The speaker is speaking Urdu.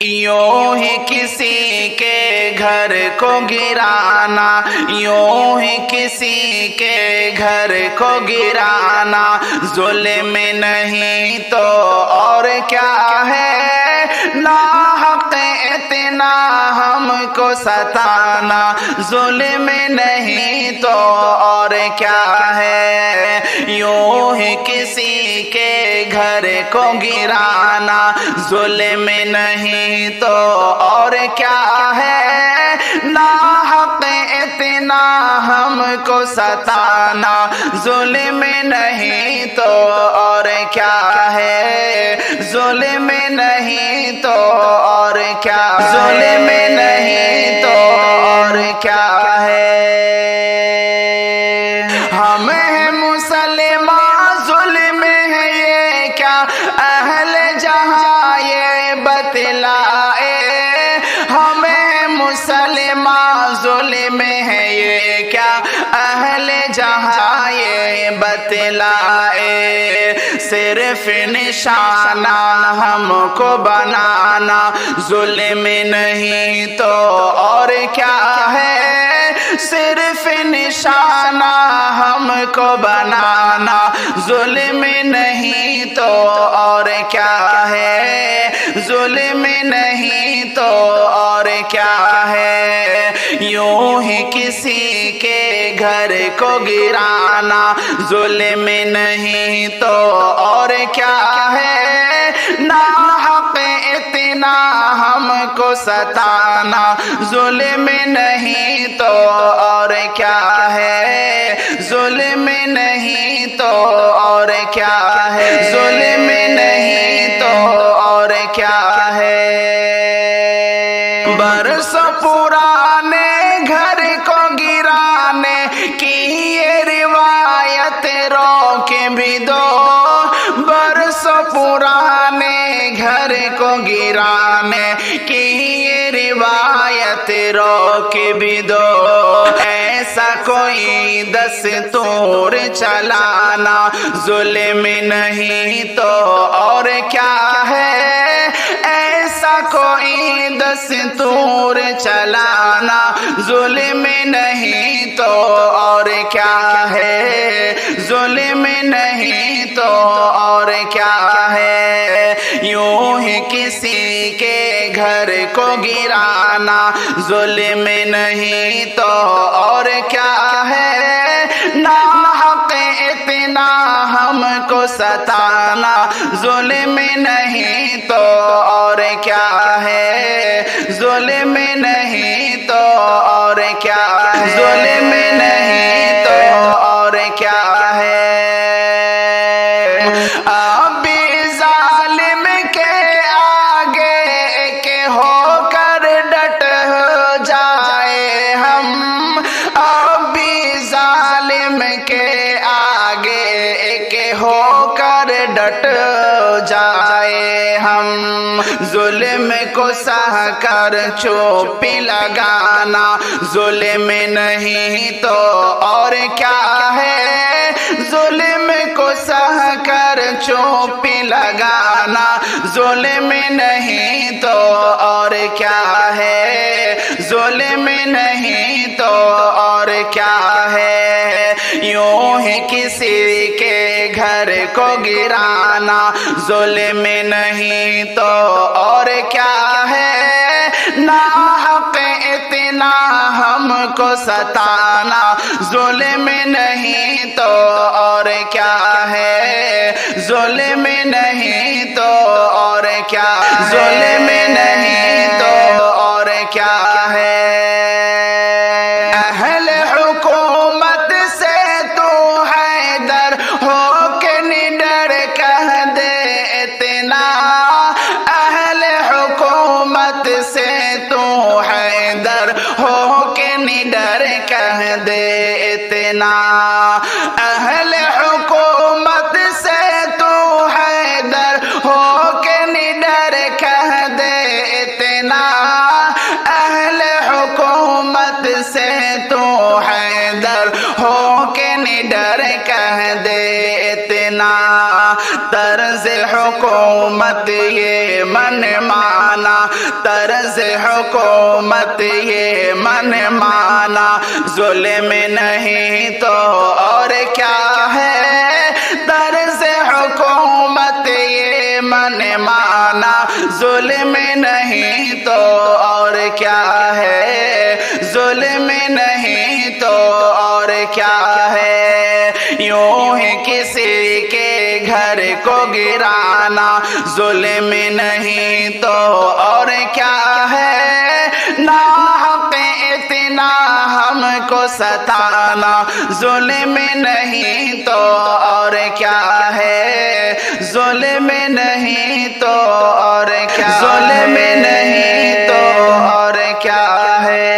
یوں ہی کسی کے گھر کو گرانا، یوں ہی کسی کے گھر کو گرانا، ظلم نہیں تو اور کیا ہے، ناحق اتنا ہم کو ستانا، ظلم نہیں تو اور کیا ہے، یوں ہی کسی کے گھر کو گرانا، ظلم نہیں تو اور کیا ہے، ناحق اتنا ہم کو ستانا، ظلم نہیں تو اور کیا ہے، ظلم نہیں تو اور کیا، ظلم نہیں تو اور کیا ہے، ہم ہیں مسلمان ظلم ہے یہ کیا اہل جہاں یہ بتلائے، ہم ہیں مسلمان ظلم ہے یہ کیا اہل جہاں یہ بتلائے، صرف نشانہ ہم کو بنانا، ظلم نہیں تو اور کیا ہے، صرف نشانہ ہم کو بنانا، ظلم نہیں تو اور کیا ہے، ظلم نہیں تو اور کیا ہے، یوں ہی کسی کے گھر کو گرانا، ظلم نہیں تو اور کیا ہے، ناحق اتنا ہم کو ستانا، ظلم نہیں تو اور کیا ہے، ظلم نہیں تو اور کیا ہے، ظلم نہیں تو اور کیا ہے، برسوں پرانے گھر کو گرانے کی یہ روایت روک بھی دو، برسوں پرانے گھر کو گرانے کی یہ روایت روک بھی دو، ایسا کوئی دستور چلانا، ظلم نہیں تو اور کیا ہے، ایسا کوئی دستور چلانا، ظلم نہیں تو اور کیا ہے، ظلم نہیں تو اور کیا ہے، یوں ہی کسی کے گھر کو گرانا، ظلم نہیں تو اور کیا ہے، ناحق اتنا ہم کو ستانا، ظلم نہیں تو اور کیا ہے، ظلم نہیں تو اور کیا ہے، ظلم نہیں تو اور کیا ہے، اب بھی ظالم کے آگے کے ہو کر ڈٹ جائے ہم، اب بھی ظالم کے آگے کے ہو کر ڈٹ جائے ہم، ظلم کو سہ کر چوپ لگانا، ظلم نہیں تو اور کیا ہے، ظلم کو سہ کر چوپ لگانا، ظلم نہیں تو اور کیا ہے، ظلم نہیں تو اور کیا ہے، یوں ہی کسی کے گھر کو گرانا، ظلم نہیں تو اور کیا ہے، ناحق اتنا ہم کو ستانا، ظلم نہیں تو اور کیا ہے، ظلم نہیں تو اور کیا، ظلم نہیں تو اور کیا ہے، اہل حکومت سے تو حیدر ہو کے نڈر کہہ دے اتنا، اہل حکومت سے تو حیدر ہو کے نڈر کہہ دے اتنا، اہل حکومت سے تو حیدر ہو کے نڈر کہہ دے اتنا، اہل حکومت سے تو حیدر ہو کے نڈر کہہ دے اتنا، اتنا طرز حکومت یہ من مانا طرز حکومت یہ من مانا ظلم نہیں تو اور کیا ہے طرز حکومت یہ من مانا ظلم نہیں تو اور کیا ہے ظلم نہیں تو اور کیا ہے یوں ہی کسی کے گھر کو گرانا ظلم نہیں تو اور کیا ہے ناحق اتنا ہم کو ستانا ظلم نہیں تو اور کیا ہے ظلم نہیں تو اور کیا ظلم نہیں تو اور کیا ہے